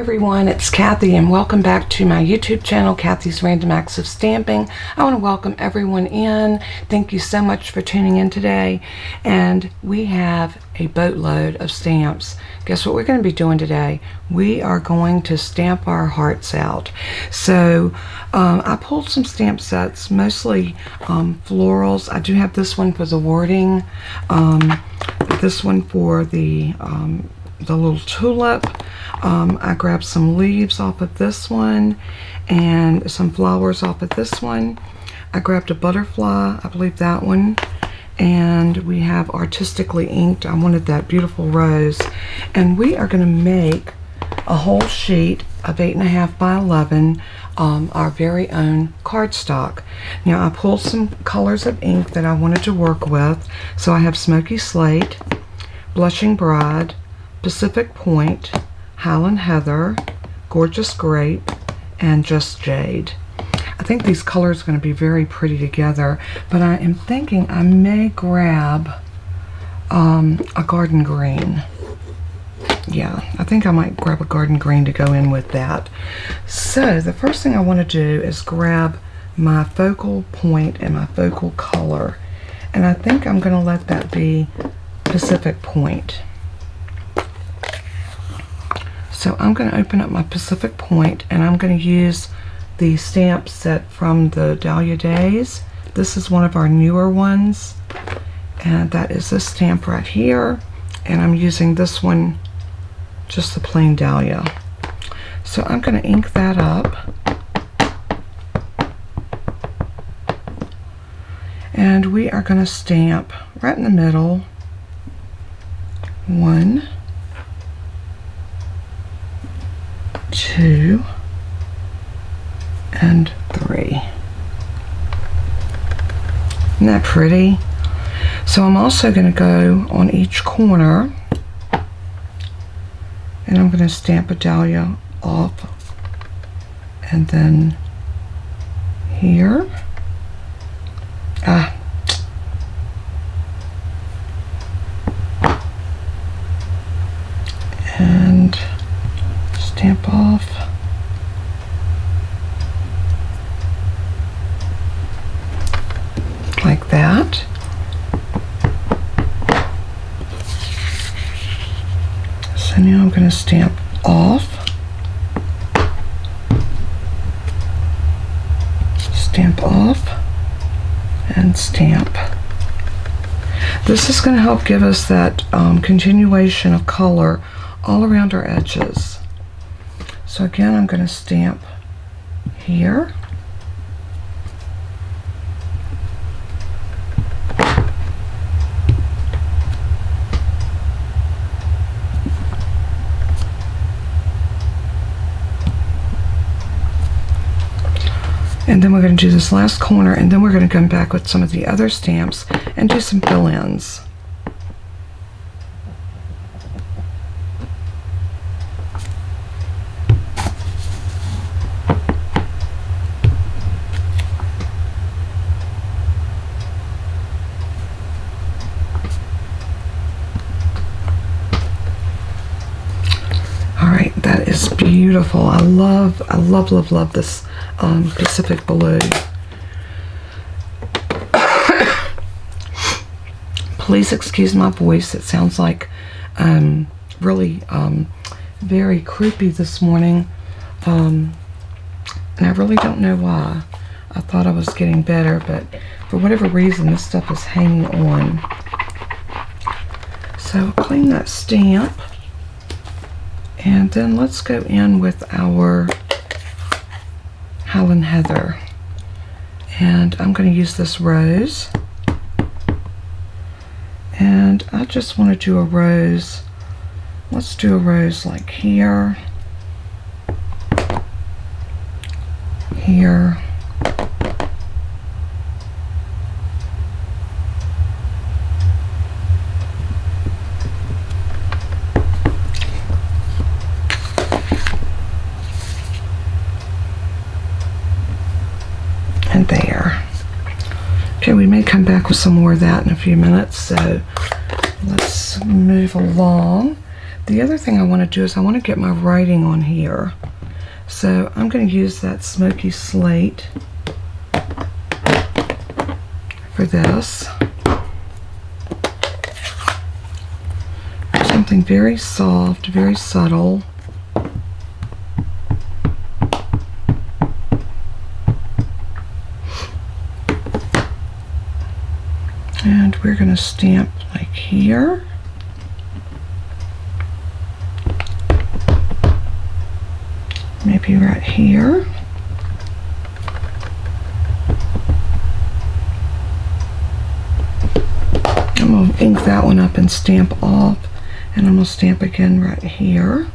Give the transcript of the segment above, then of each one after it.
everyone, it's Kathy and welcome back to my YouTube channel, Kathy's Random Acts of Stamping. I want to welcome everyone in. Thank you so much for tuning in today. And we have a boatload of stamps. Guess what we're going to be doing today? We are going to stamp our hearts out. So I pulled some stamp sets, mostly florals. I do have this one for the wording, this one for the little tulip. I grabbed some leaves off of this one and some flowers off of this one. I grabbed a butterfly, I believe that one, and we have Artistically Inked. I wanted that beautiful rose, and we are going to make a whole sheet of 8.5 by 11, our very own cardstock. Now I pulled some colors of ink that I wanted to work with, so I have Smoky Slate, Blushing Bride, Pacific Point, Highland Heather, Gorgeous Grape, and just Jade. I think these colors are going to be very pretty together, but I am thinking I may grab a garden green. Yeah, I think I might grab a garden green to go in with that. So the first thing I want to do is grab my focal point and my focal color, and I think I'm going to let that be Pacific Point. So I'm going to open up my Pacific Point, and I'm going to use the stamp set from the Dahlia Days. This is one of our newer ones, and that is this stamp right here, and I'm using this one, just the plain Dahlia. So I'm going to ink that up, and we are going to stamp right in the middle, 1, 2, and 3. Isn't that pretty? So I'm also going to go on each corner, and I'm going to stamp a dahlia off, and then here, and stamp off, like that. So now I'm going to stamp off, stamp off, and stamp. This is going to help give us that continuation of color all around our edges. So again, I'm going to stamp here, and then we're going to do this last corner, and then we're going to come back with some of the other stamps and do some fill-ins. Alright, that is beautiful. I love this Pacific Blue. Please excuse my voice. It sounds like really very creepy this morning, and I really don't know why. I thought I was getting better, but for whatever reason this stuff is hanging on. So clean that stamp, and then let's go in with our Highland Heather, and I'm going to use this rose, and I just want to do a rose. Let's do a rose like here, here, and there. Okay, we may come back with some more of that in a few minutes, so let's move along. the other thing I want to do is I want to get my writing on here. So I'm going to use that smoky slate for this. Something very soft, very subtle. And we're going to stamp like here. Maybe right here. I'm going to ink that one up and stamp off. And I'm going to stamp again right here.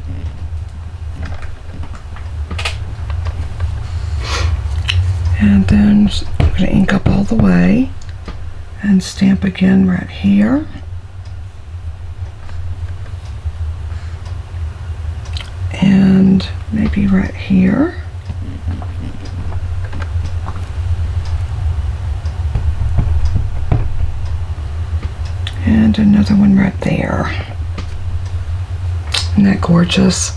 And then I'm going to ink up all the way and stamp again right here. And maybe right here. And another one right there. Isn't that gorgeous?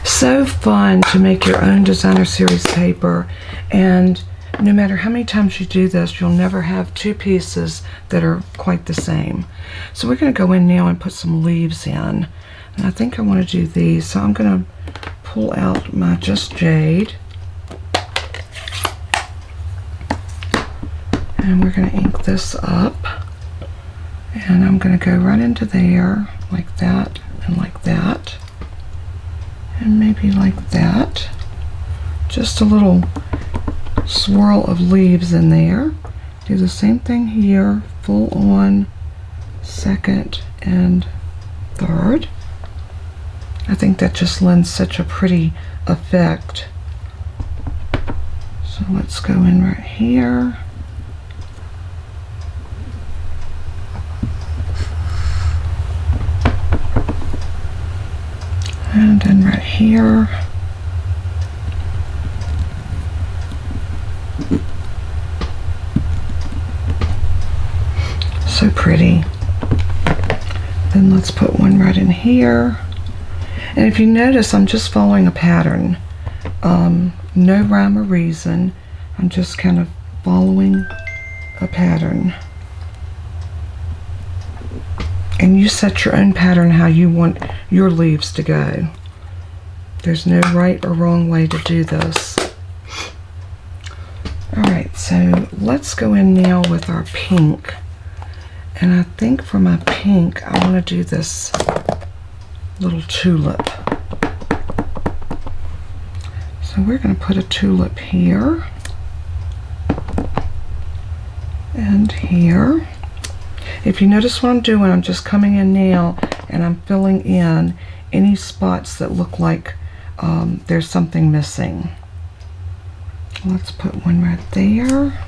So fun to make your own designer series paper, and no matter how many times you do this, you'll never have two pieces that are quite the same. So we're going to go in now and put some leaves in, and I think I want to do these. So I'm going to pull out my Just Jade, and we're going to ink this up, and I'm going to go right into there like that and like that, and maybe like that. Just a little swirl of leaves in there. Do the same thing here, full on second and third. I think that just lends such a pretty effect. So let's go in right here. And then right here. So pretty. Then let's put one right in here. And if you notice, I'm just following a pattern. No rhyme or reason. I'm just kind of following a pattern. And you set your own pattern how you want your leaves to go. There's no right or wrong way to do this. Alright, so let's go in now with our pink. And I think for my pink, I want to do this little tulip. So we're going to put a tulip here and here. If you notice what I'm doing, I'm just coming in now and I'm filling in any spots that look like there's something missing. Let's put one right there.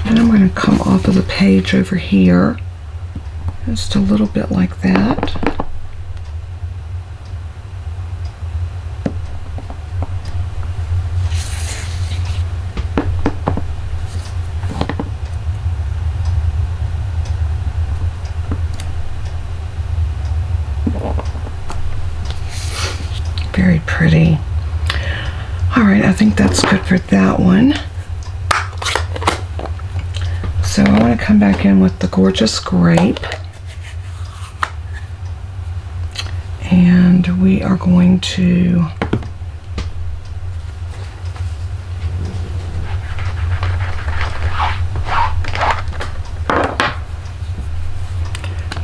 And I'm going to come off of the page over here, just a little bit like that. Very pretty. All right, I think that's good for that one. So I want to come back in with the gorgeous Grape. And we are going to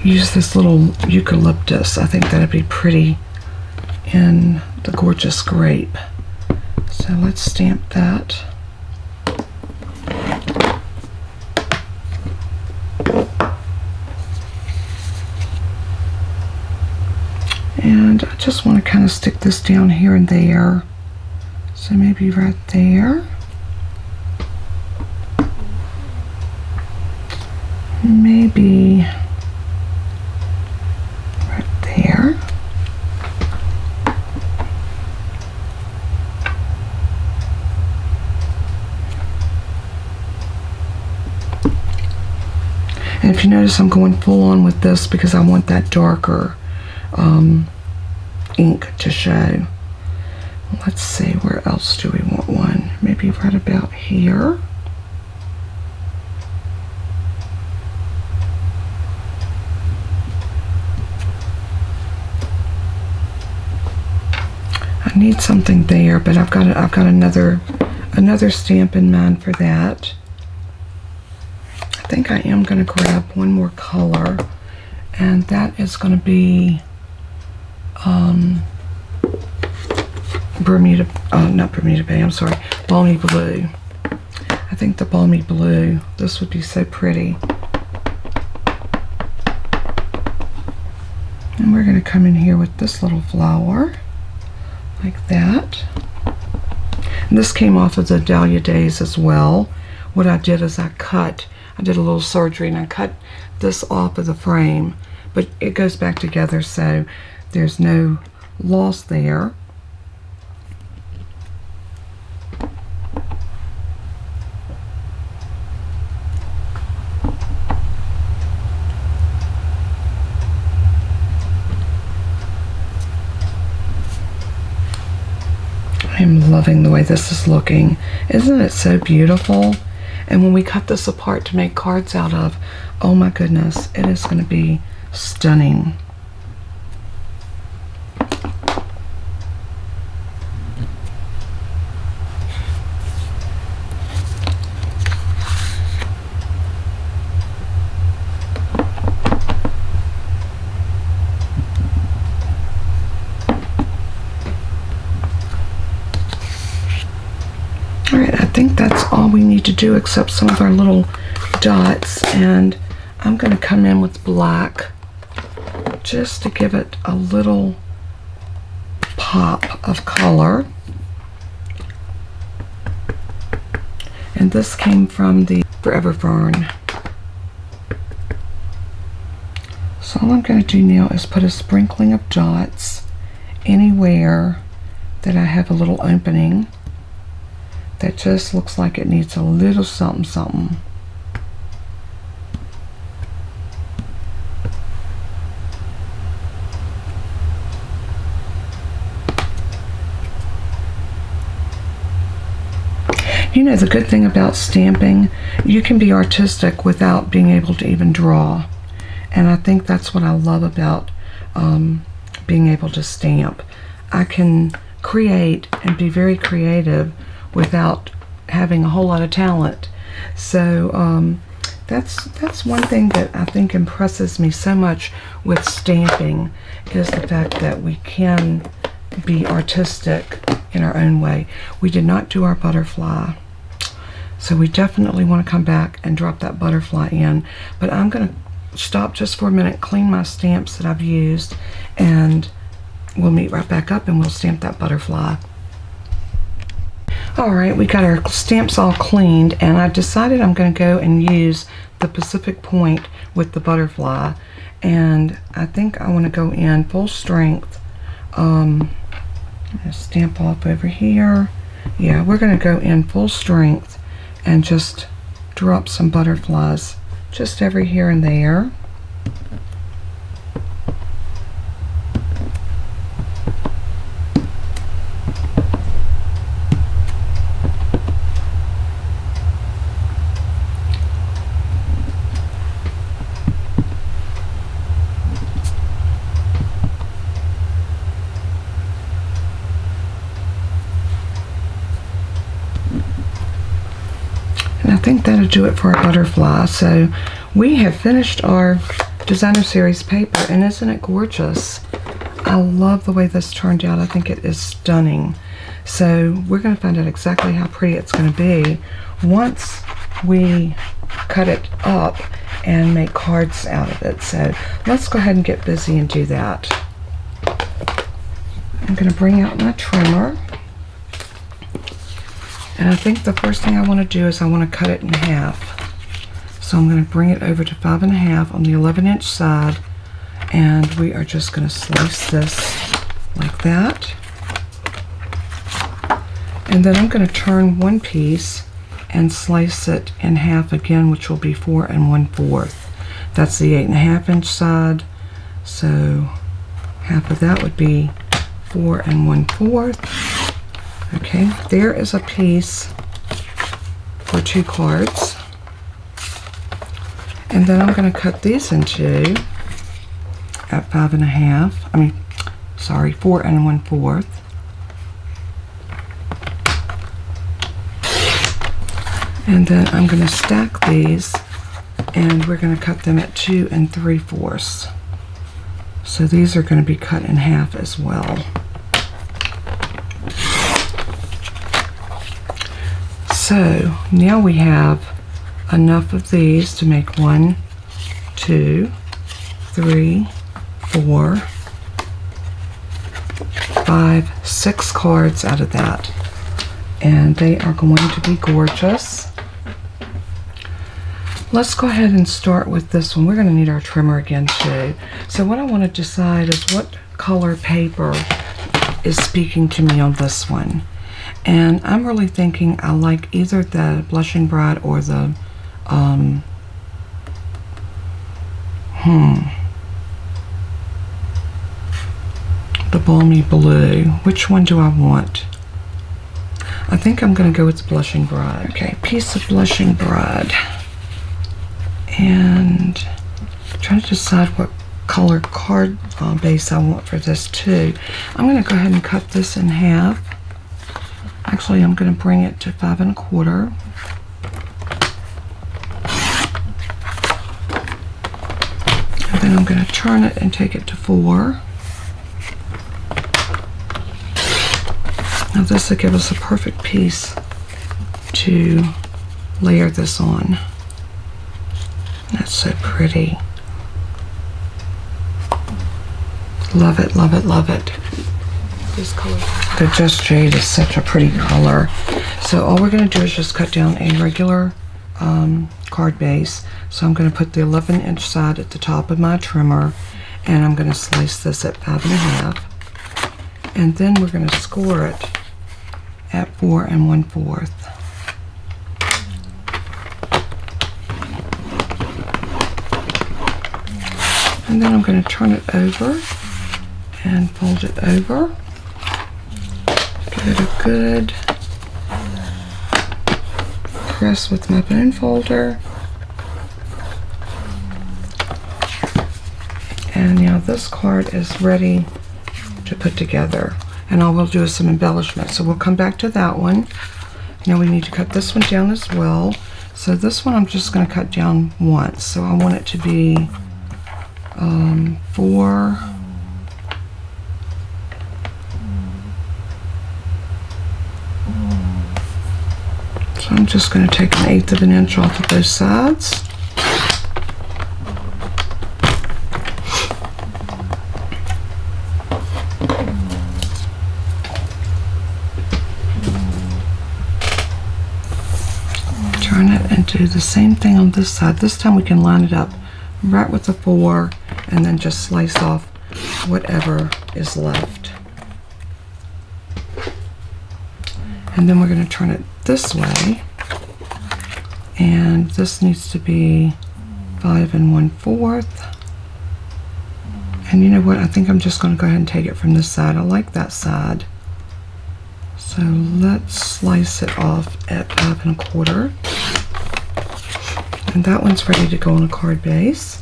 use this little eucalyptus. I think that'd be pretty in the gorgeous Grape. So let's stamp that. And I just want to kind of stick this down here and there. So maybe right there. Maybe right there. And if you notice, I'm going full on with this because I want that darker ink to show. Let's see, where else do we want one? Maybe right about here. I need something there, but I've got another stamp in mind for that. I think I am going to grab one more color, and that is going to be not Bermuda Bay, I'm sorry, Balmy Blue. I think the Balmy Blue, this would be so pretty. And we're going to come in here with this little flower, like that. And this came off of the Dahlia Days as well. What I did is I did a little surgery and I cut this off of the frame, but it goes back together, so there's no loss there. I'm loving the way this is looking. Isn't it so beautiful? And when we cut this apart to make cards out of, oh my goodness, it is going to be stunning. Alright, I think that's all we need to do except some of our little dots, and I'm going to come in with black just to give it a little pop of color. And this came from the Forever Fern. So all I'm going to do now is put a sprinkling of dots anywhere that I have a little opening that just looks like it needs a little something something. You know, the good thing about stamping, you can be artistic without being able to even draw. And I think that's what I love about being able to stamp. I can create and be very creative without having a whole lot of talent. So that's one thing that I think impresses me so much with stamping, is the fact that we can be artistic in our own way. We did not do our butterfly, so we definitely want to come back and drop that butterfly in. But I'm going to stop just for a minute, clean my stamps that I've used, and we'll meet right back up and we'll stamp that butterfly. Alright, we got our stamps all cleaned, and I've decided I'm going to go and use the Pacific Point with the butterfly. And I think I want to go in full strength. I'm going to stamp off over here. Yeah, we're going to go in full strength and just drop some butterflies just every here and there. I think that'll do it for our butterfly. So we have finished our designer series paper, and isn't it gorgeous? I love the way this turned out. I think it is stunning. So we're going to find out exactly how pretty it's going to be once we cut it up and make cards out of it. So let's go ahead and get busy and do that. I'm going to bring out my trimmer. And I think the first thing I want to do is I want to cut it in half. So I'm going to bring it over to 5 1/2 on the 11-inch side, and we are just going to slice this like that. And then I'm going to turn one piece and slice it in half again, which will be 4 1/4. That's the 8.5 inch side. So half of that would be 4 1/4. Okay, there is a piece for 2 cards. And then I'm going to cut these in 2 at 5 1/2. 4 1/4. And then I'm going to stack these, and we're going to cut them at 2 3/4. So these are going to be cut in half as well. So now we have enough of these to make 1, 2, 3, 4, 5, 6 cards out of that. And they are going to be gorgeous. Let's go ahead and start with this one. We're going to need our trimmer again too. So what I want to decide is what color paper is speaking to me on this one. And I'm really thinking I like either the Blushing Bride or the the Balmy Blue. Which one do I want? I think I'm going to go with the Blushing Bride. Okay, piece of Blushing Bride. And I'm trying to decide what color card base I want for this too. I'm going to go ahead and cut this in half. Actually, I'm going to bring it to 5 1/4. And then I'm going to turn it and take it to 4. Now this will give us a perfect piece to layer this on. That's so pretty. Love it, love it, love it. This color, the Just Jade, is such a pretty color. So all we're going to do is just cut down a regular card base. So I'm going to put the 11 inch side at the top of my trimmer, and I'm going to slice this at 5 1/2. And then we're going to score it at 4 1/4. And then I'm going to turn it over and fold it over. Give it a good press with my bone folder. And now this card is ready to put together. And all we'll do is some embellishment. So we'll come back to that one. Now we need to cut this one down as well. So this one I'm just going to cut down once. So I want it to be 4. So I'm just going to take 1/8 of an inch off of both sides. Turn it and do the same thing on this side. This time we can line it up right with the 4 and then just slice off whatever is left. And then we're going to turn it this way, and this needs to be 5 1/4. And you know what, I think I'm just going to go ahead and take it from this side. I like that side. So let's slice it off at 5 1/4. And that one's ready to go on a card base.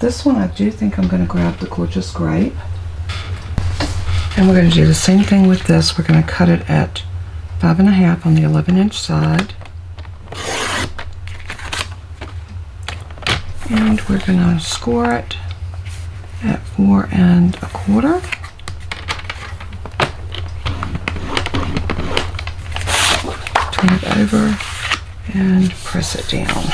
This one I do think I'm going to grab the gorgeous Grape. And we're going to do the same thing with this. We're going to cut it at 5 1/2 on the 11 inch side. And we're going to score it at 4 1/4. Turn it over and press it down.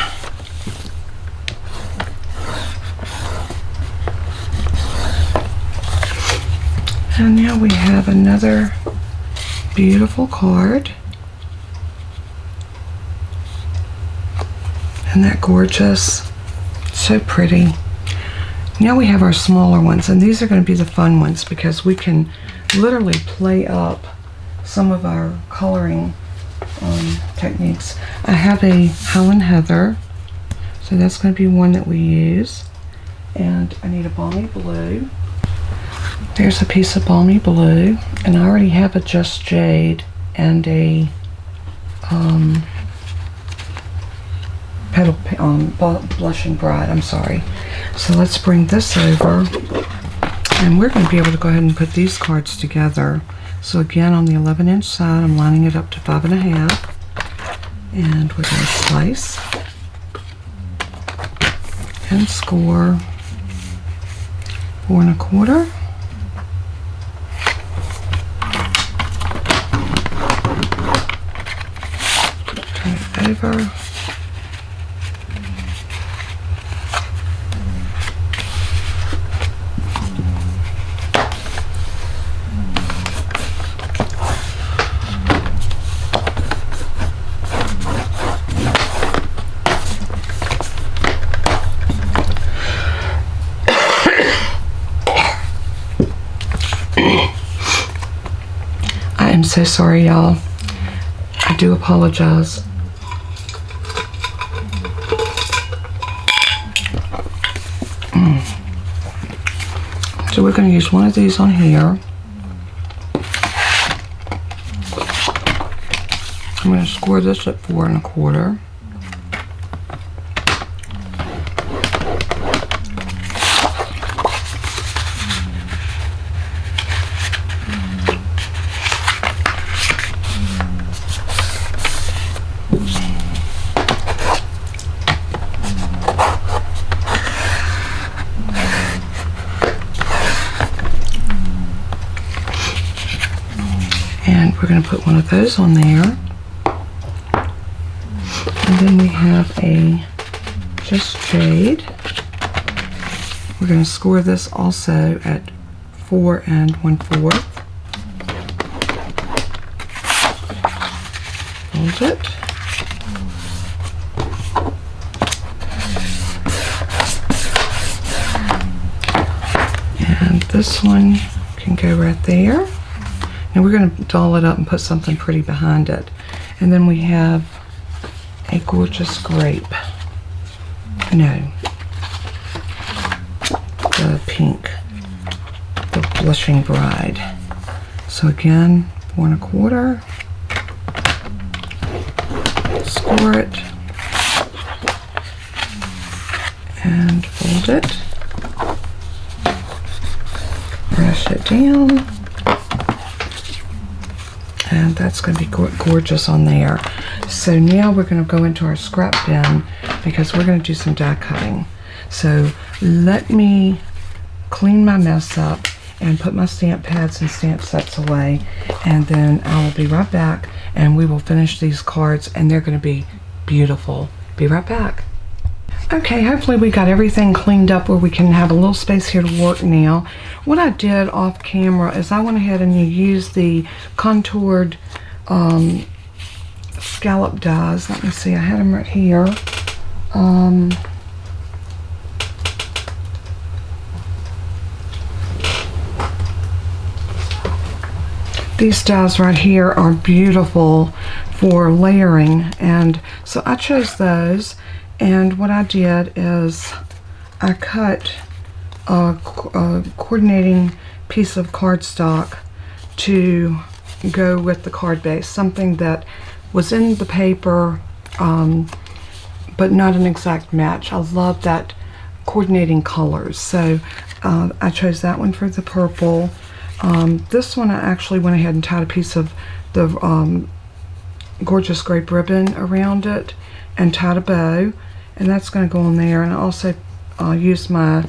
And now we have another beautiful card. Isn't that gorgeous? So pretty. Now we have our smaller ones, and these are going to be the fun ones because we can literally play up some of our coloring techniques. I have a Highland Heather, so So that's going to be one that we use. And I need a Balmy Blue. There's a piece of Balmy Blue, and I already have a Just Jade and a Blushing Bride, I'm sorry. So let's bring this over, and we're going to be able to go ahead and put these cards together. So again, on the 11-inch side, I'm lining it up to 5.5, and we're going to slice and score 4 1/4. Turn it over. I'm so sorry, y'all. I do apologize. So we're going to use one of these on here. I'm going to score this at 4 1/4. And we're going to put one of those on there. And then we have a Just Jade. We're going to score this also at 4 1/4. Fold it. And this one can go right there. Now we're going to doll it up and put something pretty behind it. And then we have a gorgeous Grape. No. The pink. The Blushing Bride. So again, 4 1/4. Score it. And fold it. Brush it down. And that's going to be gorgeous on there. So now we're going to go into our scrap bin because we're going to do some die cutting. So let me clean my mess up and put my stamp pads and stamp sets away, and then I will be right back and we will finish these cards, and they're going to be beautiful. Be right back. Okay, hopefully we got everything cleaned up where we can have a little space here to work now. What I did off camera is I went ahead and used the contoured scallop dies. Let me see, I had them right here. These dies right here are beautiful for layering, and so I chose those. And what I did is I cut a coordinating piece of cardstock to go with the card base, something that was in the paper but not an exact match. I love that coordinating colors, so I chose that one for the purple. This one I actually went ahead and tied a piece of the gorgeous grape ribbon around it and tied a bow, and that's going to go on there. And I also used my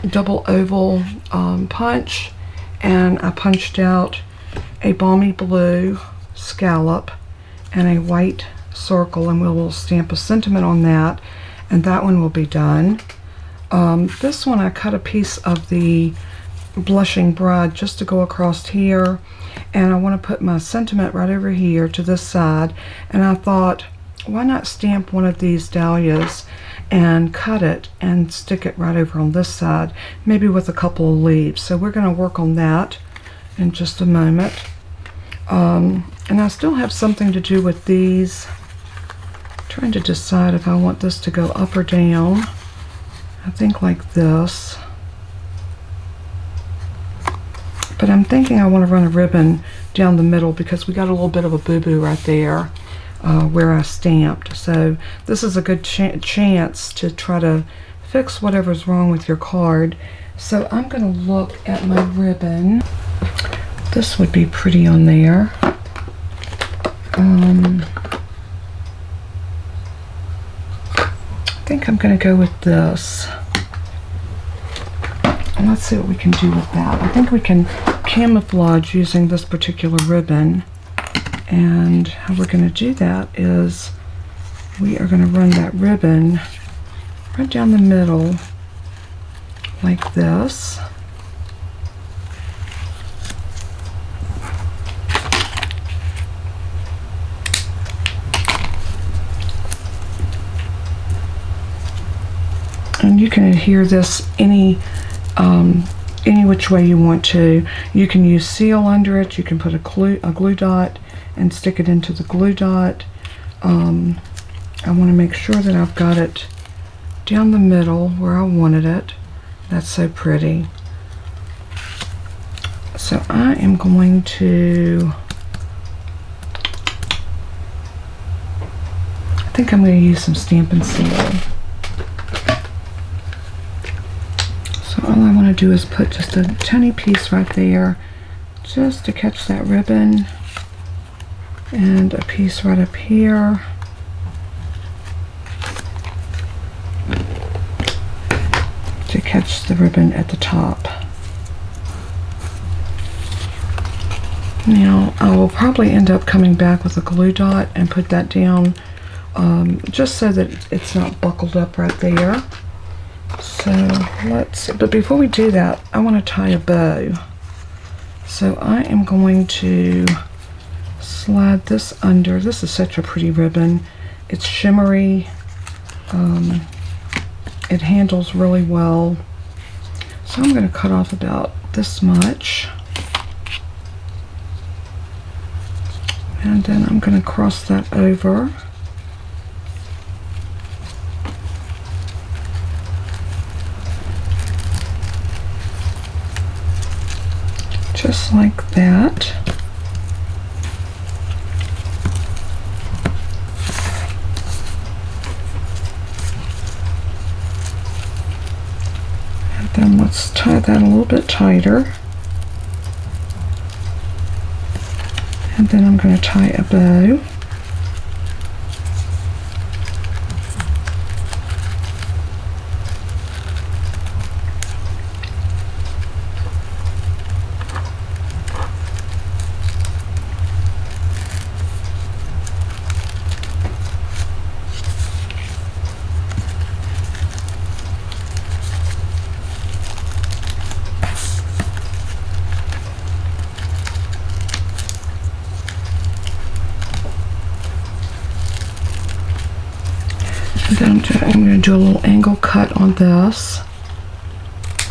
double oval punch, and I punched out a Balmy Blue scallop and a white circle, and we'll stamp a sentiment on that, and that one will be done. This one I cut a piece of the Blushing Bride just to go across here, and I want to put my sentiment right over here to this side, and I thought, why not stamp one of these dahlias and cut it and stick it right over on this side, maybe with a couple of leaves. So we're going to work on that in just a moment. And I still have something to do with these trying to decide if I want this to go up or down. I think like this. But I'm thinking I want to run a ribbon down the middle because we got a little bit of a boo-boo right there where I stamped. So this is a good chance to try to fix whatever's wrong with your card. So I'm going to look at my ribbon. This would be pretty on there. I think I'm going to go with this. And let's see what we can do with that. I think we can camouflage using this particular ribbon. And how we're going to do that is we are going to run that ribbon right down the middle like this. And you can adhere this any which way you want to. You can use seal under it. You can put a glue dot and stick it into the glue dot. I want to make sure that I've got it down the middle where I wanted it. That's so pretty. So I am going to, I think I'm going to use some Stampin' Seal. So all I want to do is put just a tiny piece right there just to catch that ribbon, and a piece right up here. To catch the ribbon at the top. Now I will probably end up coming back with a glue dot and put that down just so that it's not buckled up right there. So let's see. But before we do that, I want to tie a bow. So I am going to slide this under. This is such a pretty ribbon. It's shimmery. It handles really well. So I'm going to cut off about this much. And then I'm going to cross that over. Just like that. And then let's tie that a little bit tighter. And then I'm going to tie a bow. And then I'm going to do a little angle cut on this,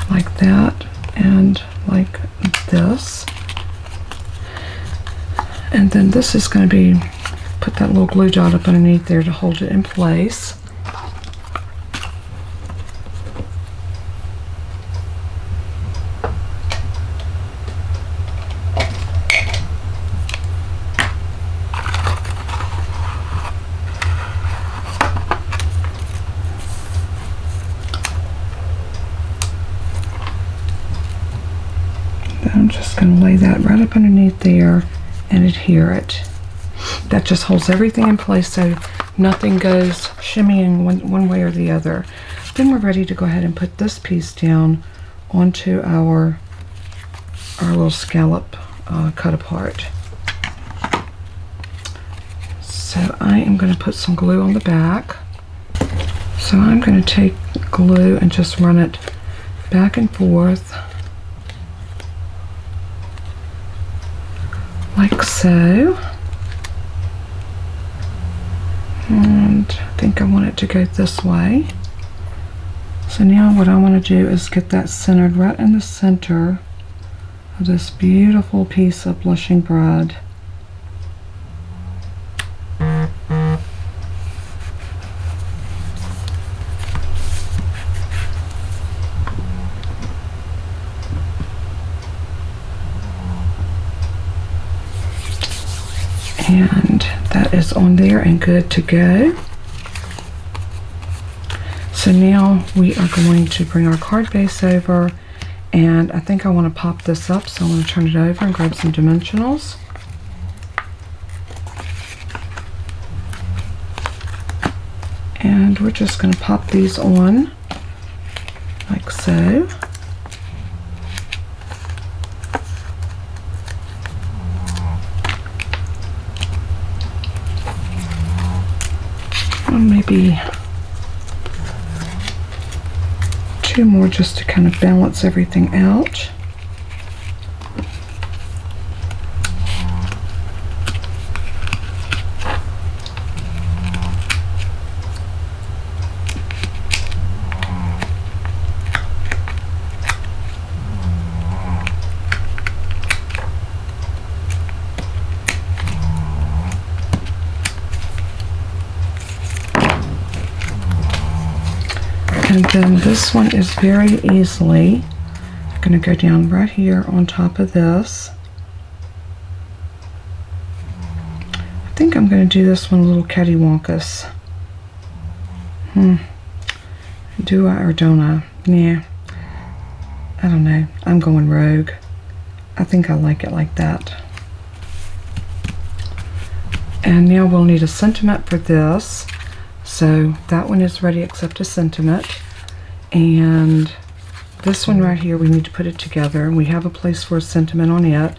like that, and like this. And then this is going to be, put that little glue dot up underneath there to hold it in place. I'm just going to lay that right up underneath there and adhere it. That just holds everything in place so nothing goes shimmying one way or the other. Then we're ready to go ahead and put this piece down onto our little scallop cut apart. So I am going to put some glue on the back. So I'm going to take glue and just run it back and forth. Like so. And I think I want it to go this way. So now what I want to do is get that centered right in the center of this beautiful piece of blushing bread. And that is on there and good to go. So now we are going to bring our card base over, and I think I want to pop this up, so I'm going to turn it over and grab some dimensionals. And we're just going to pop these on like so. And maybe 2 more just to kind of balance everything out. And then this one is very easily going to go down right here on top of this. I think I'm going to do this one a little cattywampus. Do I or don't I? Yeah. I don't know. I'm going rogue. I think I like it like that. And now we'll need a sentiment for this. So that one is ready except a sentiment. And this one right here, we need to put it together. And we have a place for a sentiment on it.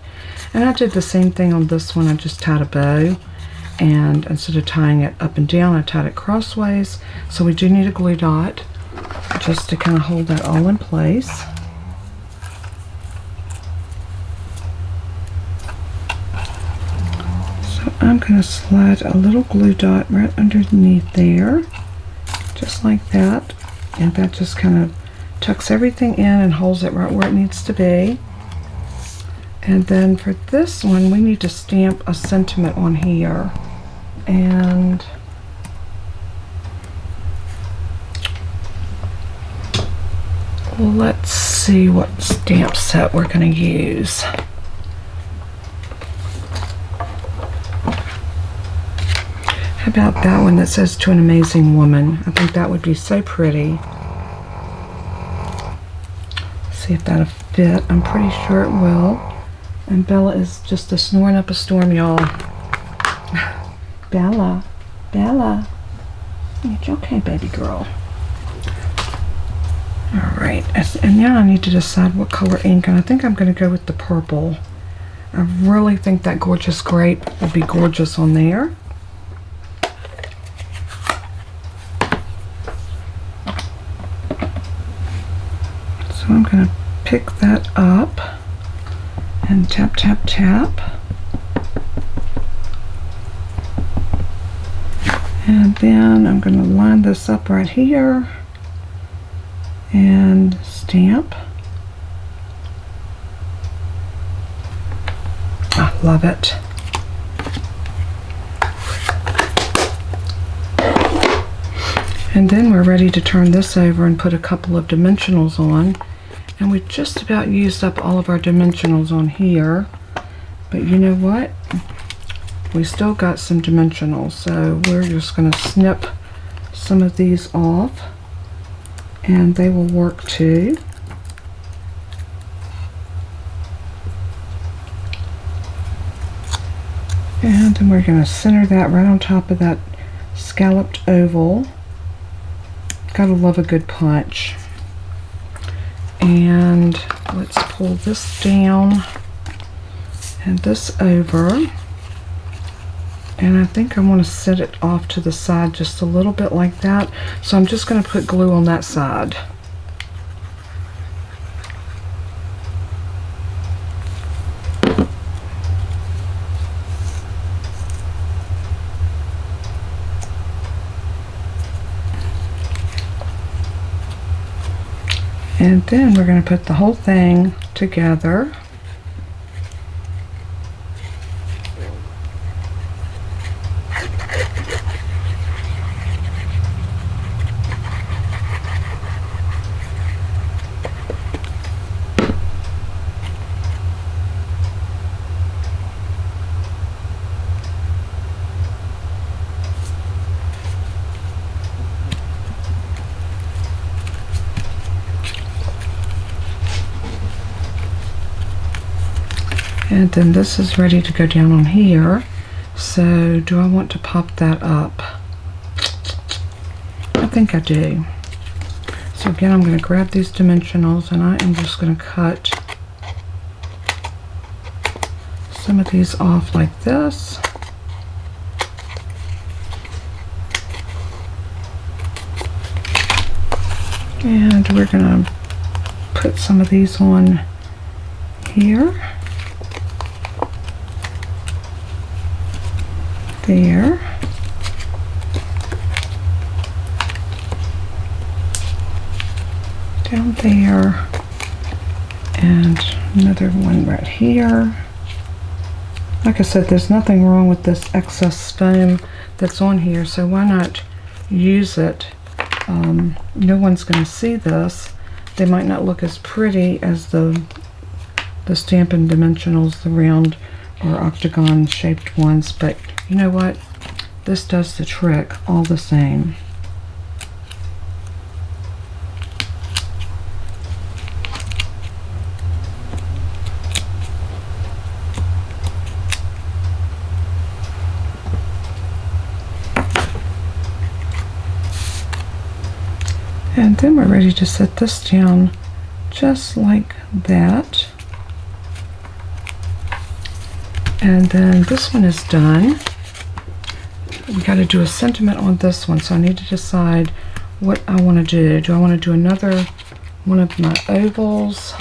And I did the same thing on this one. I just tied a bow. And instead of tying it up and down, I tied it crossways. So we do need a glue dot just to kind of hold that all in place. So I'm going to slide a little glue dot right underneath there, just like that. And that just kind of tucks everything in and holds it right where it needs to be. And then for this one, we need to stamp a sentiment on here. And let's see what stamp set we're going to use. How about that one that says "To an Amazing Woman"? I think that would be so pretty. See if that'll fit. I'm pretty sure it will. And Bella is just snoring up a storm, y'all. Bella, Bella, it's okay, baby girl. Alright, and now I need to decide what color ink, and I think I'm going to go with the purple. I really think that gorgeous grape would be gorgeous on there. So I'm going to pick that up and tap, tap, tap. And then I'm going to line this up right here and stamp. I love it. And then we're ready to turn this over and put a couple of dimensionals on. And we just about used up all of our dimensionals on here. But you know what? We still got some dimensionals, so we're just going to snip some of these off, and they will work too. And then we're going to center that right on top of that scalloped oval. Gotta love a good punch. And let's pull this down and this over. And I think I want to set it off to the side just a little bit like that. So I'm just going to put glue on that side. And then we're going to put the whole thing together. And then this is ready to go down on here. So do I want to pop that up? I think I do. So again, I'm going to grab these dimensionals and I am just going to cut some of these off like this. And we're going to put some of these on here, there, down there, and another one right here. Like I said, there's nothing wrong with this excess foam that's on here, so why not use it? No one's going to see this. They might not look as pretty as the Stampin' Dimensionals, the round or octagon shaped ones, but you know what? This does the trick all the same. And then we're ready to set this down just like that. And then this one is done. We got to do a sentiment on this one, so I need to decide what I want to do. Do I want to do another one of my ovals?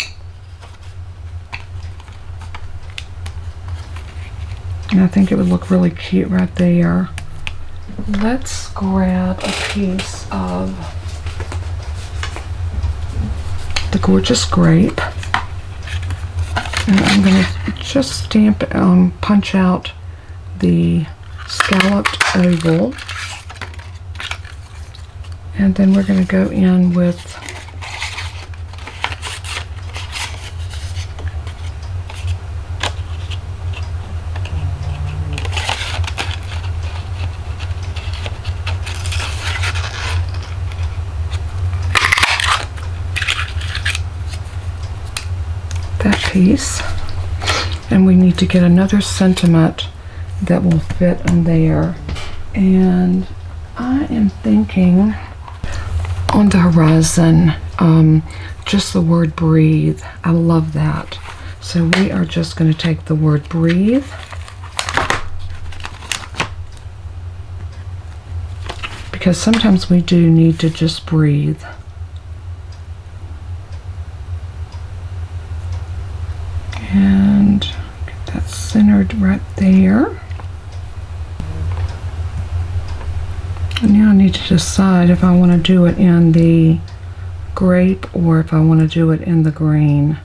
And I think it would look really cute right there. Let's grab a piece of the gorgeous Grape, and I'm going to just stamp, punch out the scalloped oval, and then we're going to go in with that piece, and we need to get another sentiment that will fit in there. And I am thinking on the horizon, just the word breathe. I love that. So we are just going to take the word breathe, because sometimes we do need to just breathe. And get that centered right there. And now I need to decide if I want to do it in the Grape or if I want to do it in the green.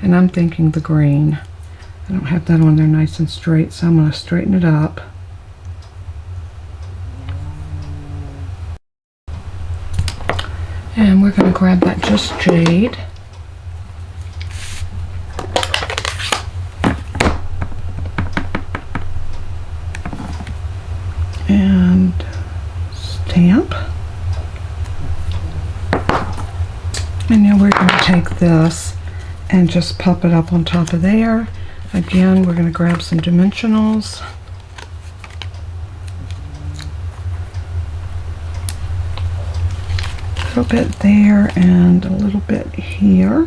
And I'm thinking the green. I don't have that on there nice and straight, so I'm going to straighten it up. And we're going to grab that just Jade. And stamp. And now we're going to take this and just pop it up on top of there. Again, we're going to grab some dimensionals. A little bit there and a little bit here.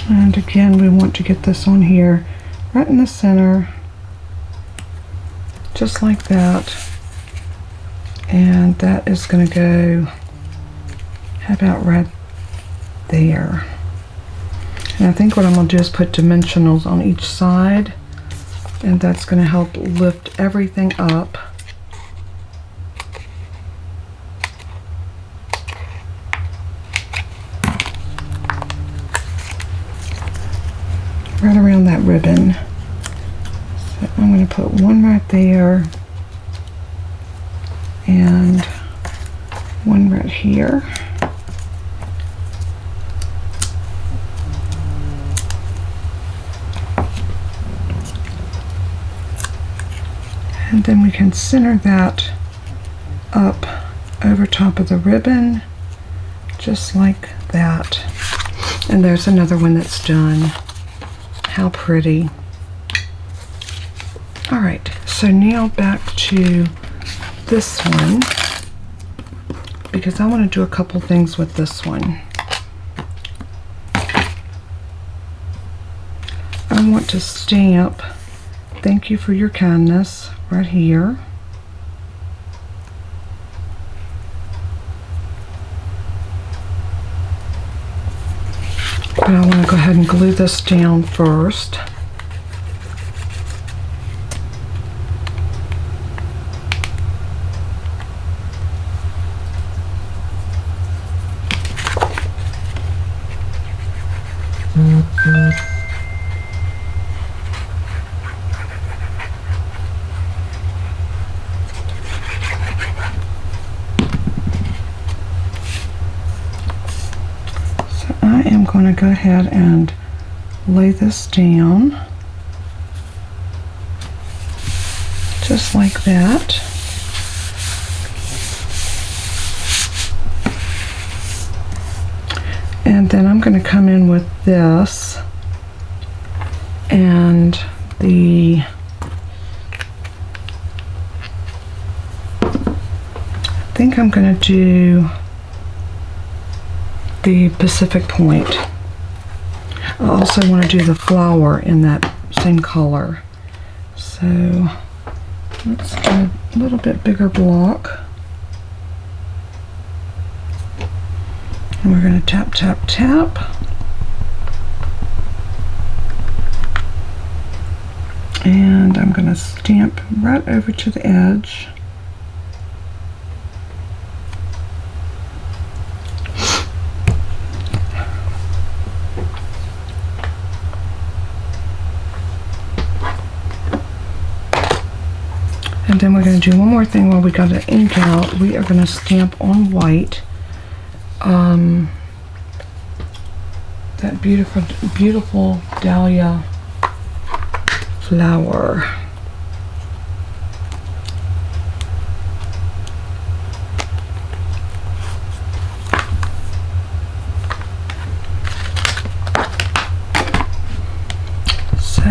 And again, we want to get this on here right in the center, just like that. And that is going to go, how about right there? And I think what I'm going to do is put dimensionals on each side, and that's going to help lift everything up. Right around that ribbon. So I'm going to put one right there and one right here. And then we can center that up over top of the ribbon, just like that. And there's another one that's done. How pretty. All right, so now back to this one, because I want to do a couple things with this one. I want to stamp "Thank you for your kindness" right here. But I want to go ahead and glue this down first. I'm going to go ahead and lay this down just like that. And then I'm going to come in with this and I think I'm going to do the Pacific Point. I also want to do the flower in that same color. So let's do a little bit bigger block. And we're going to tap, tap, tap. And I'm going to stamp right over to the edge. And then we're going to do one more thing while we got the ink out. We are going to stamp on white that beautiful, beautiful dahlia flower. So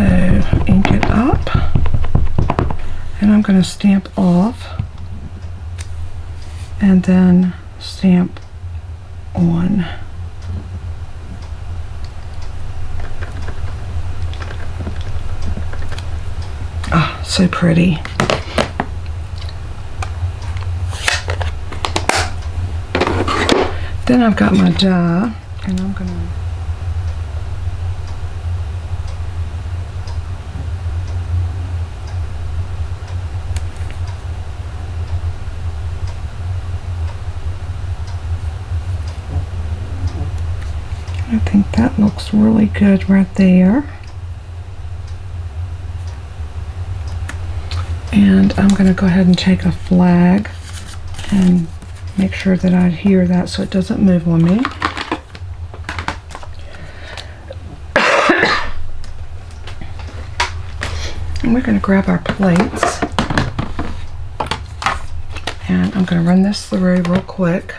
ink it up. And I'm going to stamp off and then stamp on. Ah, so pretty. Then I've got my die, and I'm going to I think that looks really good right there. And I'm going to go ahead and take a flag and make sure that I adhere that so it doesn't move on me. And we're going to grab our plates. And I'm going to run this through real quick.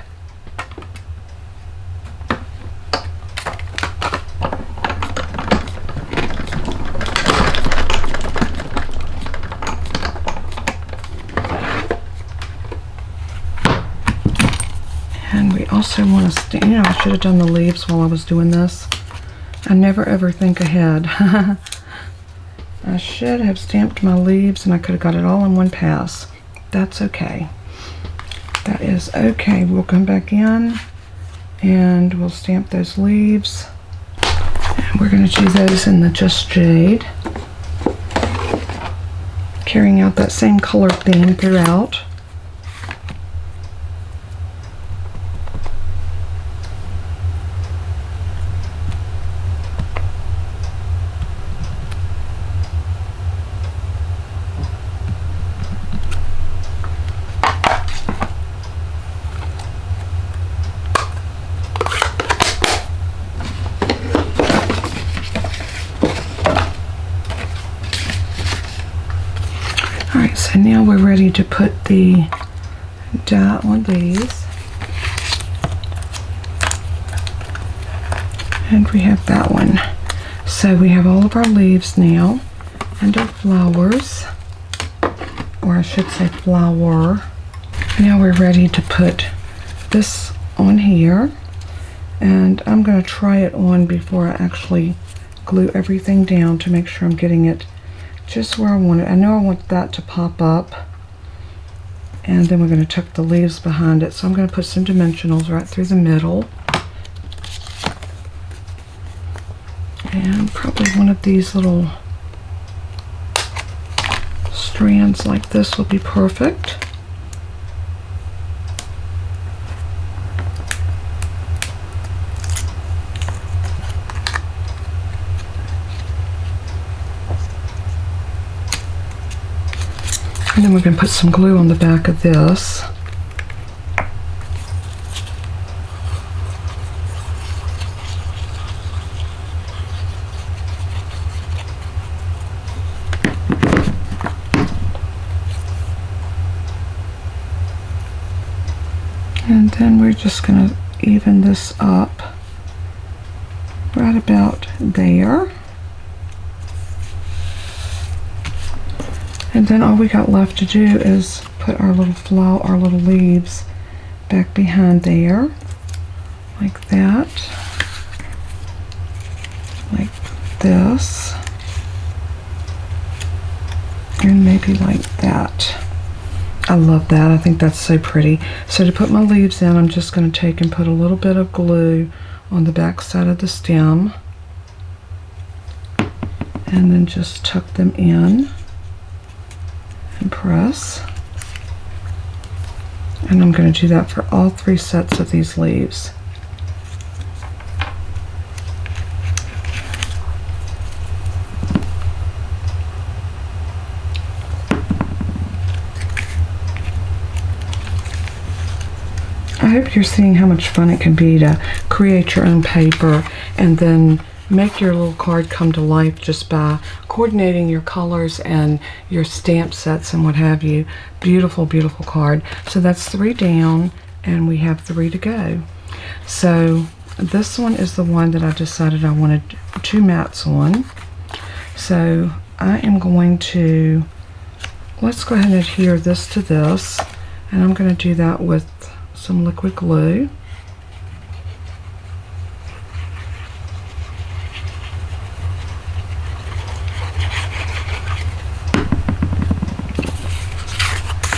Also want to you know, I should have done the leaves while I was doing this. I never ever think ahead. I should have stamped my leaves and I could have got it all in one pass. That's okay. That is okay. We'll come back in and we'll stamp those leaves. And we're going to do those in the Just Jade, carrying out that same color theme throughout. So now we're ready to put the die on these. And we have that one. So we have all of our leaves now and our flowers, or I should say flower. Now we're ready to put this on here, and I'm going to try it on before I actually glue everything down to make sure I'm getting it just where I want it. I know I want that to pop up, and then we're going to tuck the leaves behind it. So I'm going to put some dimensionals right through the middle, and probably one of these little strands like this will be perfect. And then we're going to put some glue on the back of this. And then we're just going to even this up right about there. And then all we got left to do is put our little leaves back behind there, like that, like this, and maybe like that. I love that. I think that's so pretty. So to put my leaves in, I'm just going to take and put a little bit of glue on the back side of the stem, and then just tuck them in and press. And I'm going to do that for all 3 sets of these leaves. I hope you're seeing how much fun it can be to create your own paper and then make your little card come to life just by coordinating your colors and your stamp sets and what have you. Beautiful, beautiful card. So that's 3 down, and we have 3 to go. So this one is the one that I decided I wanted 2 mats on. So I am going to, let's go ahead and adhere this to this, and I'm going to do that with some liquid glue.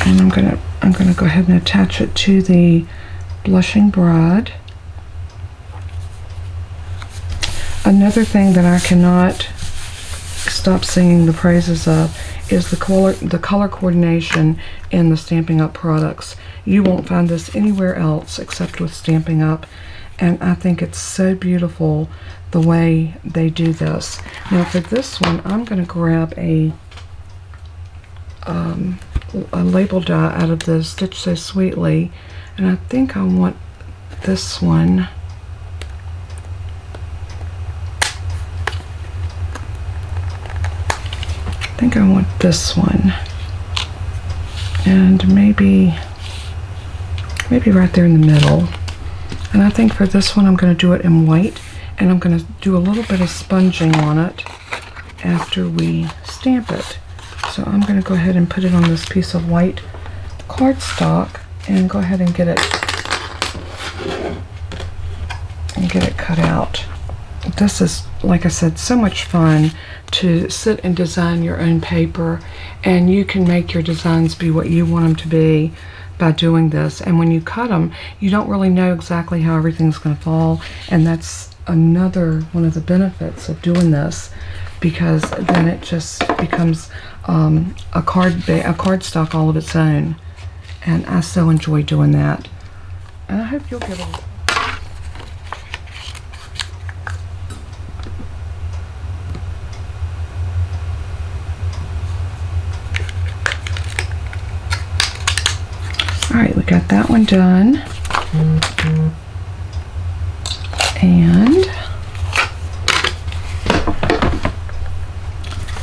And I'm gonna go ahead and attach it to the Blushing Bride. Another thing that I cannot stop singing the praises of is the color coordination in the Stampin' Up! Products. You won't find this anywhere else except with Stampin' Up!, and I think it's so beautiful the way they do this. Now for this one, I'm going to grab a label die out of the Stitch So Sweetly, and I think I want this one. I think I want this one, and maybe right there in the middle. And I think for this one I'm going to do it in white, and I'm going to do a little bit of sponging on it after we stamp it. So I'm going to go ahead and put it on this piece of white cardstock and go ahead and get it cut out. This is, like I said, so much fun to sit and design your own paper, and you can make your designs be what you want them to be by doing this. And when you cut them, you don't really know exactly how everything's going to fall, and that's another one of the benefits of doing this, because then it just becomes a cardstock all of its own, and I so enjoy doing that. And I hope you'll give it a Alright, we got that one done. And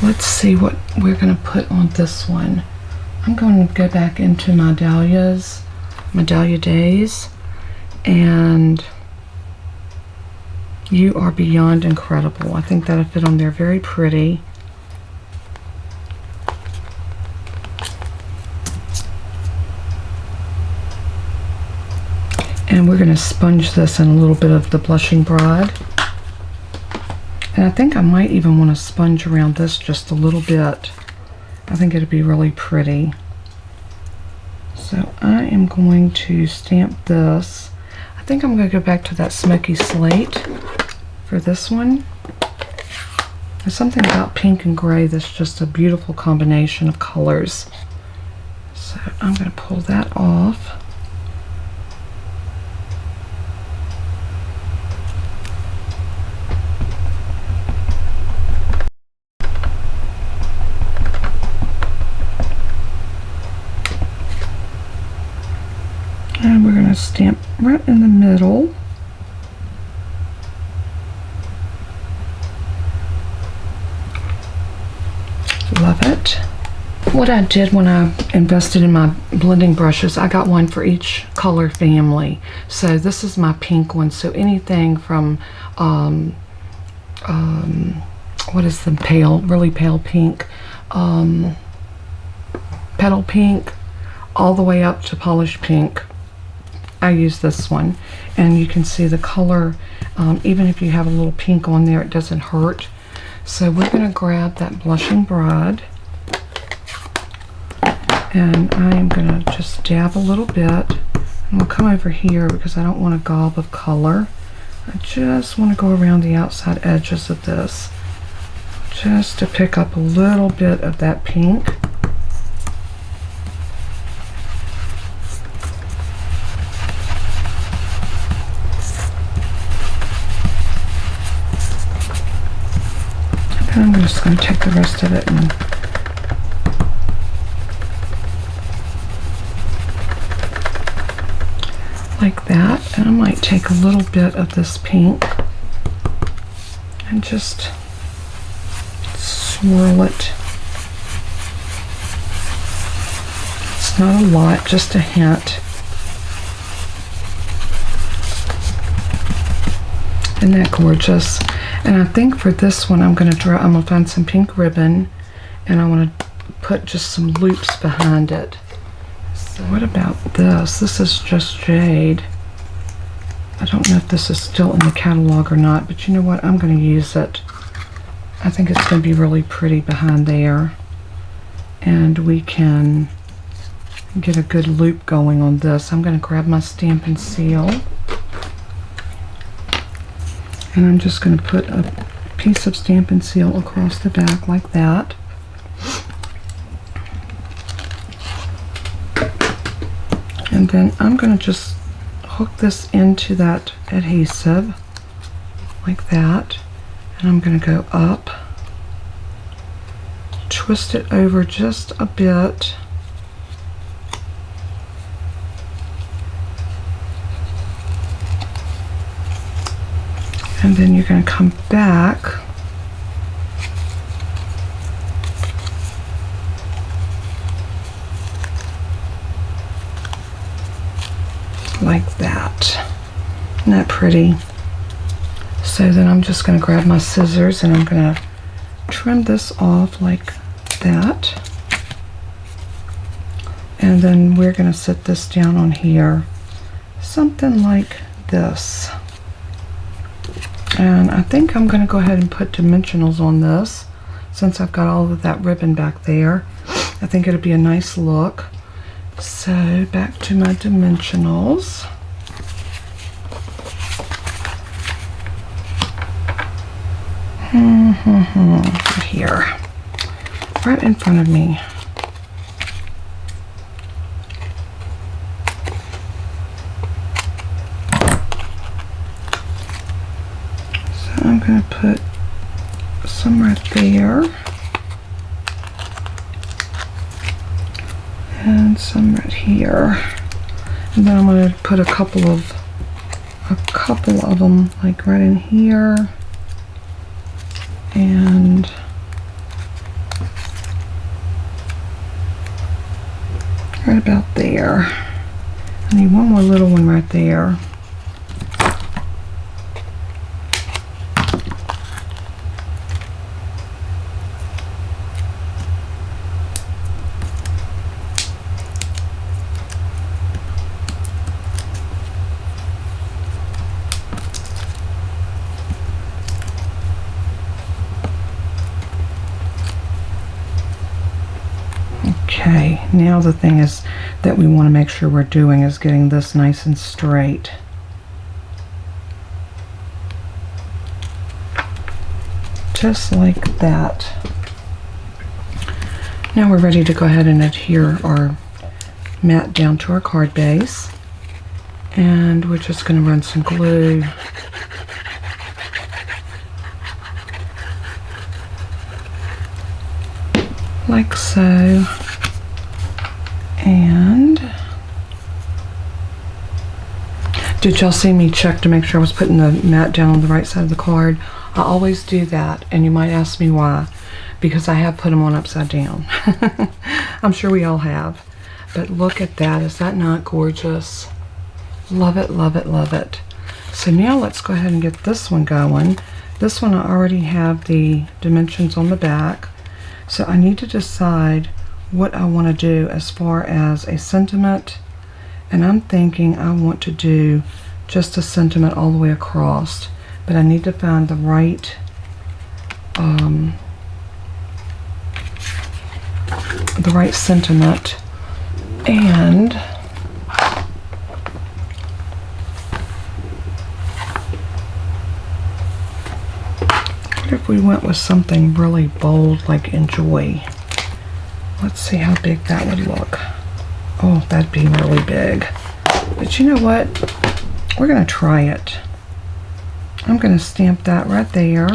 let's see what we're going to put on this one. I'm going to go back into my Dahlias my Dahlia Days, and you are beyond incredible. I think that'll fit on there very pretty. And we're going to sponge this in a little bit of the Blushing Bride. And I think I might even want to sponge around this just a little bit. I think it'd be really pretty. So I am going to stamp this. I think I'm going to go back to that smoky slate for this one. There's something about pink and gray that's just a beautiful combination of colors. So I'm going to pull that off. And we're going to stamp right in the middle. Love it. What I did when I invested in my blending brushes, I got one for each color family. So this is my pink one. So anything from, what is the pale, really pale pink, petal pink, all the way up to polished pink. I use this one, and you can see the color, even if you have a little pink on there, it doesn't hurt. So we're going to grab that Blushing Bride, and I am going to just dab a little bit, and we'll come over here because I don't want a gob of color. I just want to go around the outside edges of this just to pick up a little bit of that pink. And I'm just going to take the rest of it and like that. And I might take a little bit of this pink and just swirl it. It's not a lot, just a hint. Isn't that gorgeous? And I think for this one, I'm gonna find some pink ribbon, and I want to put just some loops behind it. So what about this? This is just Jade. I don't know if this is still in the catalog or not, but you know what? I'm going to use it. I think it's going to be really pretty behind there, and we can get a good loop going on this. I'm going to grab my Stampin' Seal. And I'm just going to put a piece of Stampin' Seal across the back like that. And then I'm going to just hook this into that adhesive like that. And I'm going to go up, twist it over just a bit. And then you're going to come back like that. Isn't that pretty? So then I'm just going to grab my scissors and I'm going to trim this off like that. And then we're going to set this down on here, something like this. And I think I'm going to go ahead and put dimensionals on this since I've got all of that ribbon back there. I think it'll be a nice look. So back to my dimensionals. Here, right in front of me. I'm going to put some right there and some right here, and then I'm going to put a couple of them like right in here and right about there. I need one more little one right there. Okay, now the thing is that we want to make sure we're doing is getting this nice and straight. Just like that. Now we're ready to go ahead and adhere our mat down to our card base. And we're just going to run some glue like so. And did y'all see me check to make sure I was putting the mat down on the right side of the card? I always do that, and you might ask me why. Because I have put them on upside down. I'm sure we all have. But look at that. Is that not gorgeous? Love it, love it, love it. So now let's go ahead and get this one going. This one I already have the dimensions on the back. So I need to decide what I want to do as far as a sentiment, and I'm thinking I want to do just a sentiment all the way across, but I need to find the right sentiment. And what if we went with something really bold like enjoy? Let's see how big that would look. Oh, that'd be really big. But you know what? We're going to try it. I'm going to stamp that right there.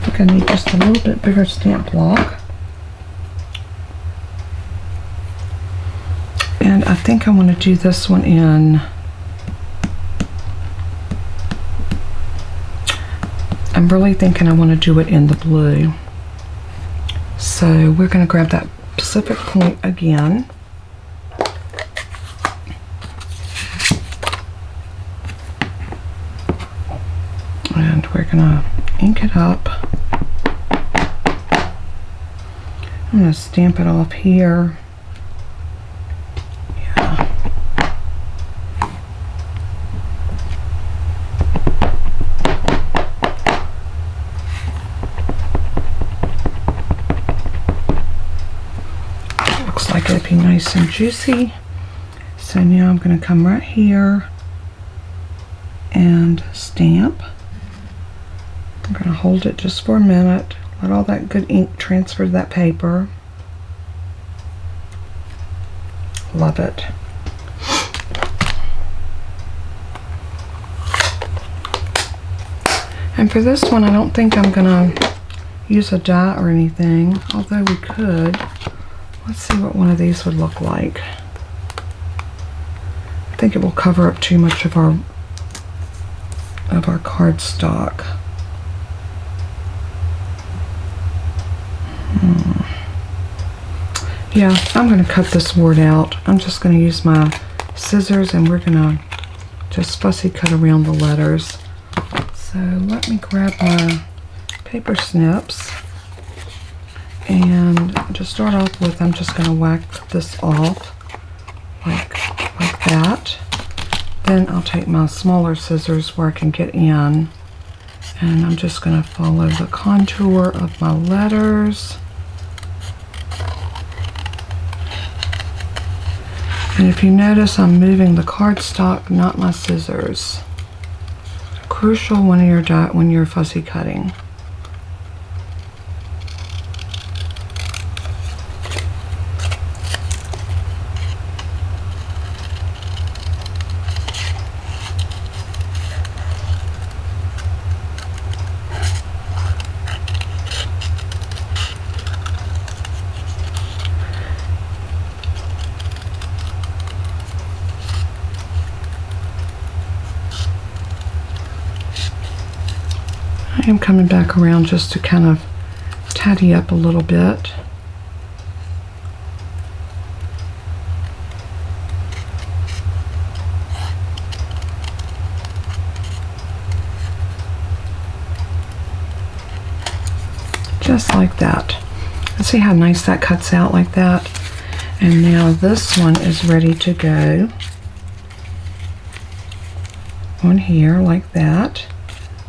I think I need just a little bit bigger stamp block. And I think I want to do this one in, I'm really thinking I want to do it in the blue. So we're going to grab that Pacific Point again. And we're going to ink it up. I'm going to stamp it off here. Yeah. Looks like it'd be nice and juicy. So now I'm going to come right here and stamp. I'm going to hold it just for a minute. Let all that good ink transfer to that paper. Love it. And for this one, I don't think I'm going to use a dye or anything, although we could. Let's see what one of these would look like. I think it will cover up too much of our cardstock. Yeah, I'm going to cut this word out. I'm just going to use my scissors and we're going to just fussy cut around the letters. So let me grab my paper snips, and to start off with, I'm just going to whack this off like that. Then I'll take my smaller scissors where I can get in, and I'm just going to follow the contour of my letters. And if you notice, I'm moving the cardstock, not my scissors. Crucial when you're fussy cutting. I am coming back around just to kind of tidy up a little bit. Just like that. Let's see how nice that cuts out like that. And now this one is ready to go on here like that.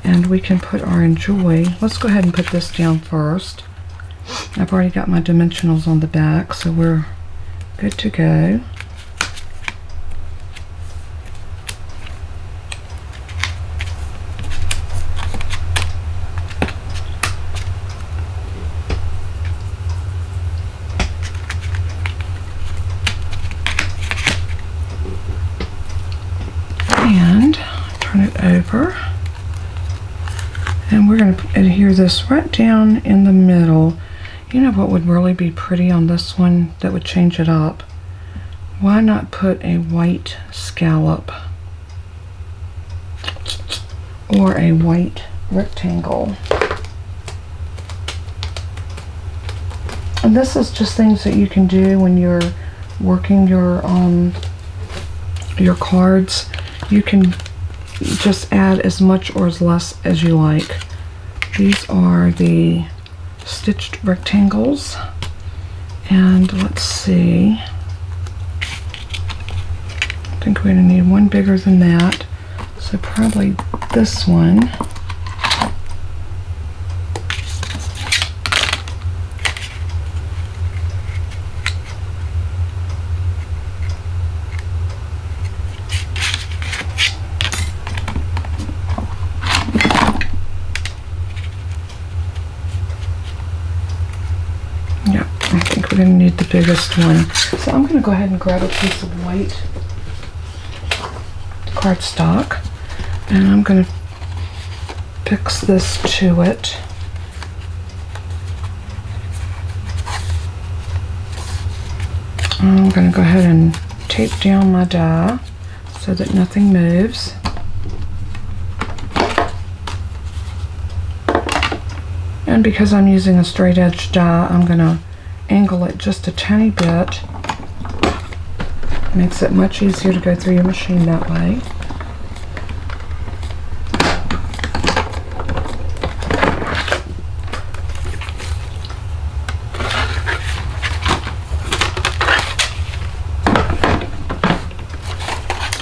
And we can put our Enjoy. Let's go ahead and put this down first. I've already got my dimensionals on the back, so we're good to go. And turn it over. And we're going to adhere this right down in the middle. You know what would really be pretty on this one that would change it up? Why not put a white scallop or a white rectangle? And this is just things that you can do when you're working your cards. You can just add as much or as less as you like. These are the stitched rectangles, and let's see, I think we're going to need one bigger than that, so probably this one. We're going to need the biggest one. So I'm going to go ahead and grab a piece of white cardstock, and I'm going to fix this to it. I'm going to go ahead and tape down my die so that nothing moves. And because I'm using a straight edge die, I'm going to angle it just a tiny bit. Makes it much easier to go through your machine that way.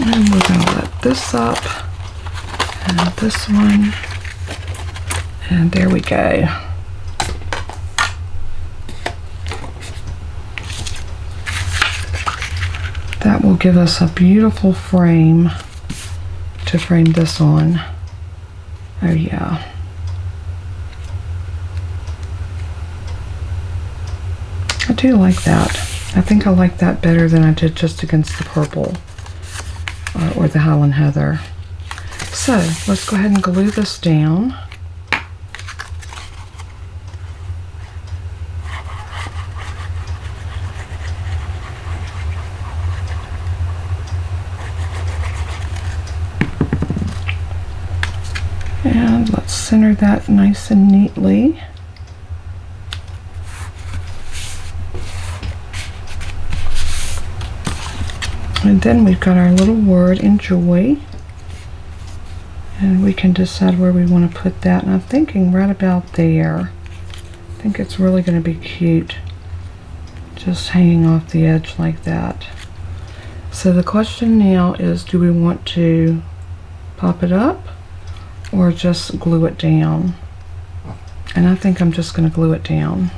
And we're going to let this up, and this one, and there we go. That will give us a beautiful frame to frame this on. Oh yeah. I do like that. I think I like that better than I did just against the purple or the Highland Heather. So let's go ahead and glue this down. And let's center that nice and neatly. And then we've got our little word, Enjoy. And we can decide where we want to put that. And I'm thinking right about there. I think it's really going to be cute, just hanging off the edge like that. So the question now is, do we want to pop it up or just glue it down? And I think I'm just going to glue it down.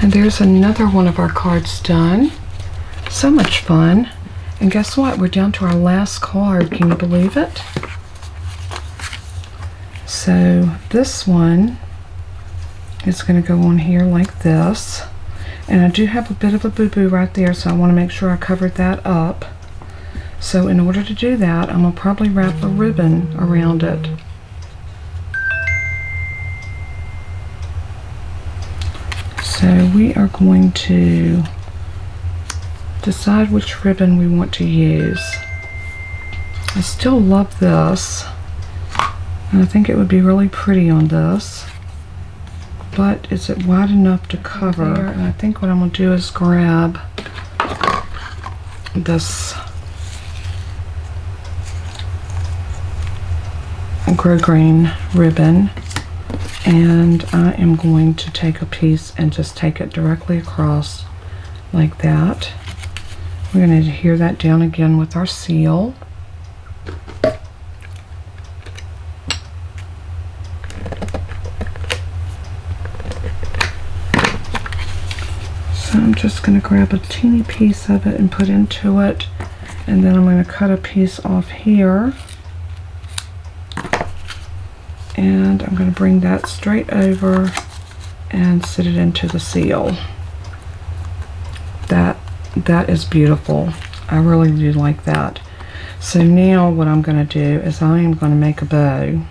And there's another one of our cards done. So much fun. And guess what? We're down to our last card. Can you believe it? So this one is going to go on here like this. And I do have a bit of a boo-boo right there, so I want to make sure I covered that up. So in order to do that, I'm going to probably wrap a ribbon around it. So we are going to decide which ribbon we want to use. I still love this, and I think it would be really pretty on this, but is it wide enough to cover? And I think what I'm going to do is grab this grosgrain ribbon, and I am going to take a piece and just take it directly across like that. We're going to adhere that down again with our seal. So I'm just going to grab a teeny piece of it and put into it, and then I'm going to cut a piece off here, and I'm going to bring that straight over and sit it into the seal. That is beautiful. I really do like that. So now what I'm going to do is I am going to make a bow,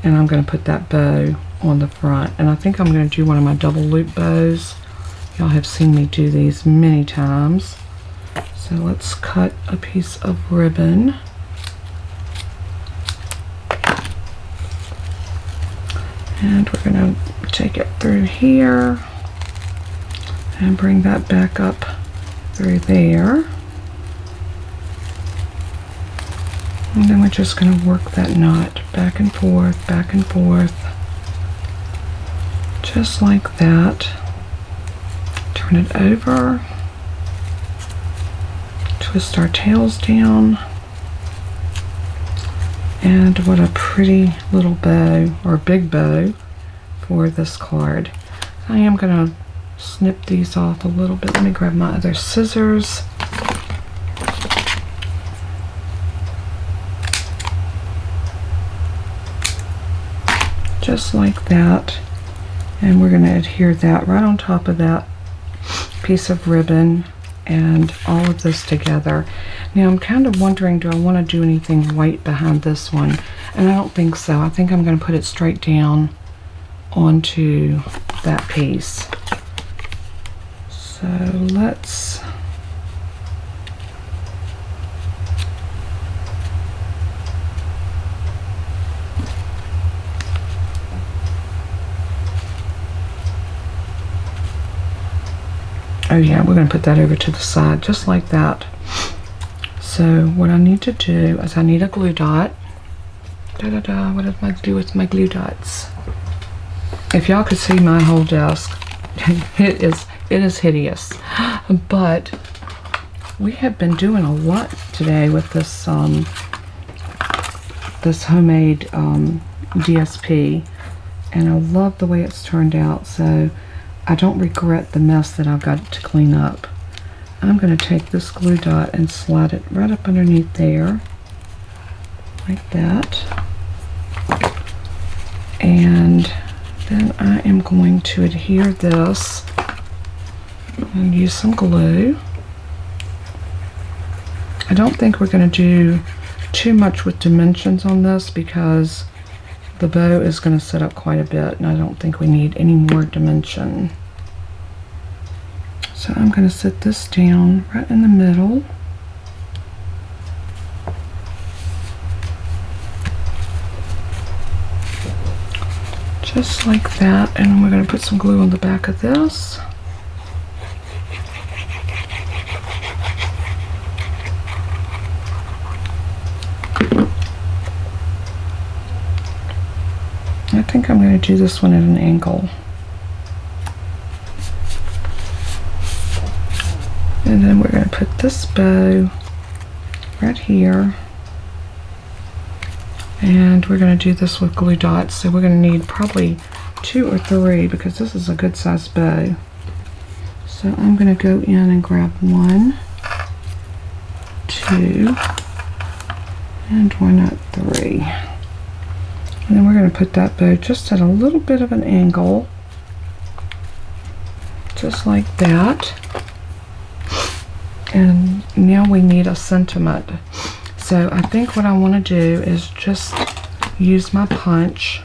and I'm going to put that bow on the front, and I think I'm going to do one of my double loop bows. Y'all have seen me do these many times. So let's cut a piece of ribbon, and we're going to take it through here and bring that back up through there, and then we're just going to work that knot back and forth, just like that. Turn it over, twist our tails down, and what a pretty little bow, or big bow, for this card. I am going to snip these off a little bit. Let me grab my other scissors. Just like that, and we're going to adhere that right on top of that piece of ribbon and all of this together. Now I'm kind of wondering, do I want to do anything white behind this one? And I don't think so. I think I'm going to put it straight down onto that piece. So let's oh yeah, we're going to put that over to the side just like that. So what I need to do is I need a glue dot. What did I do with my glue dots? If y'all could see my whole desk, it is hideous. But we have been doing a lot today with this this homemade DSP, and I love the way it's turned out. So I don't regret the mess that I've got to clean up. I'm going to take this glue dot and slide it right up underneath there, like that. And then I am going to adhere this and use some glue. I don't think we're going to do too much with dimensions on this because the bow is going to set up quite a bit, and I don't think we need any more dimension. So I'm going to sit this down right in the middle. Just like that, and we're going to put some glue on the back of this. I think I'm going to do this one at an angle. And then we're going to put this bow right here. And we're going to do this with glue dots. So we're going to need probably 2 or 3 because this is a good sized bow. So I'm going to go in and grab 1, 2, and why not 3. And then we're going to put that bow just at a little bit of an angle, just like that. And now we need a sentiment. So I think what I want to do is just use my punch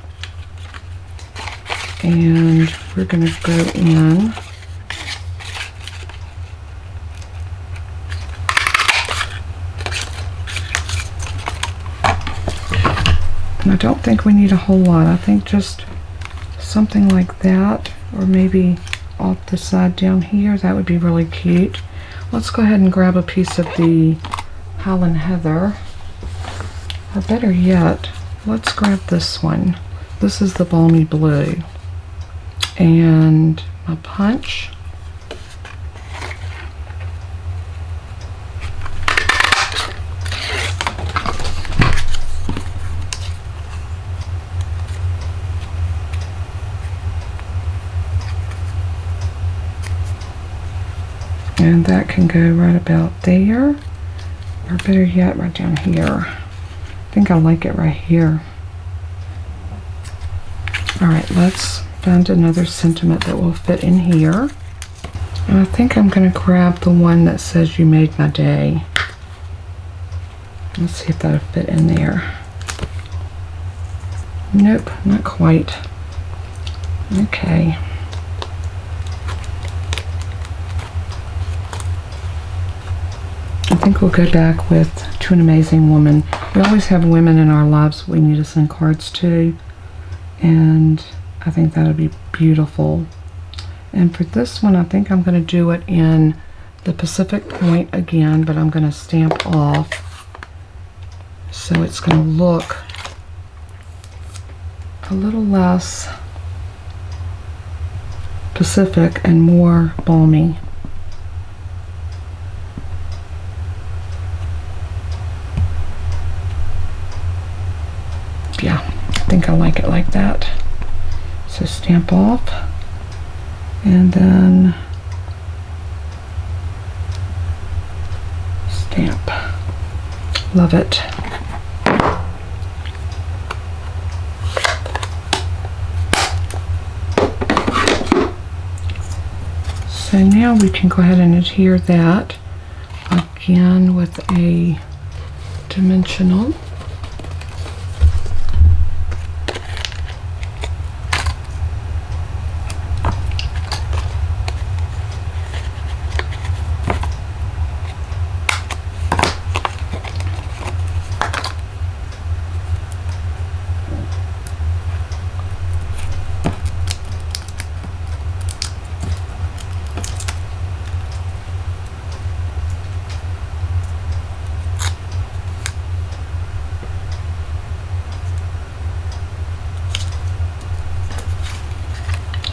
And we're going to go in and I don't think we need a whole lot. I think just something like that, or maybe off the side down here. That would be really cute. Let's go ahead and grab a piece of the Highland Heather. Or better yet, let's grab this one. This is the Balmy Blue. And my punch. And that can go right about there, or better yet, right down here. I think I like it right here. Alright, let's find another sentiment that will fit in here. And I think I'm going to grab the one that says "You made my day." Let's see if that'll fit in there. Nope, not quite. Okay. I think we'll go back with "To an Amazing Woman." We always have women in our lives we need to send cards to, and I think that'll be beautiful. And for this one, I think I'm going to do it in the Pacific Point again, but I'm going to stamp off, so it's going to look a little less Pacific and more balmy. Yeah, I think I like it like that. So stamp off, and then stamp. Love it. So now we can go ahead and adhere that again with a dimensional.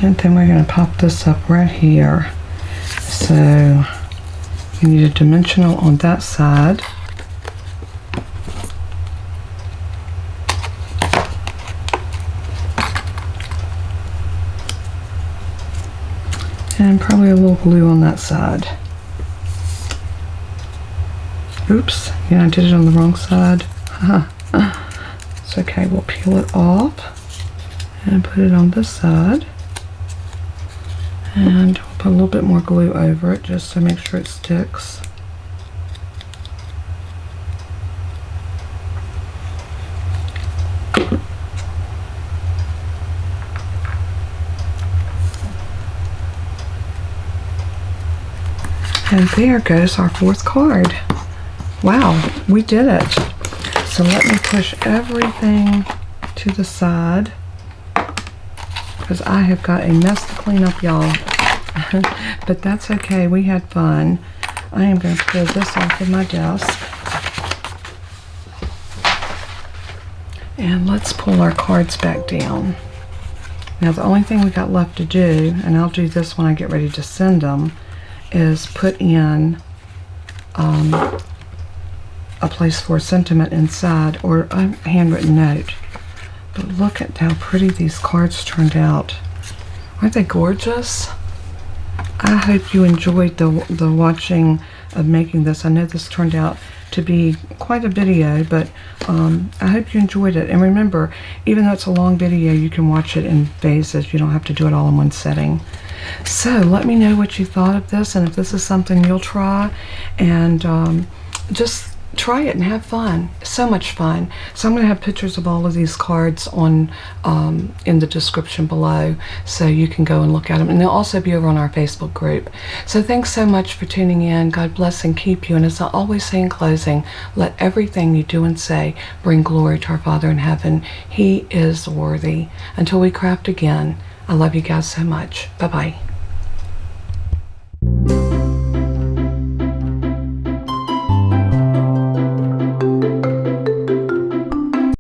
And then we're going to pop this up right here. So you need a dimensional on that side. And probably a little glue on that side. Oops, yeah, I did it on the wrong side. It's okay, we'll peel it off and put it on this side. And we'll put a little bit more glue over it just to make sure it sticks. And there goes our fourth card. Wow, we did it. So let me push everything to the side, because I have got a mess to clean up, y'all. But that's okay, we had fun. I am going to throw this off of my desk. And let's pull our cards back down. Now the only thing we got left to do, and I'll do this when I get ready to send them, is put in a place for a sentiment inside, or a handwritten note. But look at how pretty these cards turned out. Aren't they gorgeous? I hope you enjoyed the watching of making this. I know this turned out to be quite a video, but I hope you enjoyed it. And remember, even though it's a long video, you can watch it in phases. You don't have to do it all in one setting. So let me know what you thought of this, and if this is something you'll try. And just try it and have fun. So much fun. So I'm going to have pictures of all of these cards on in the description below, so you can go and look at them, and they'll also be over on our Facebook group. So thanks so much for tuning in. God bless and keep you, and as I always say in closing, let everything you do and say bring glory to our Father in heaven. He is worthy. Until we craft again, I love you guys so much. Bye bye.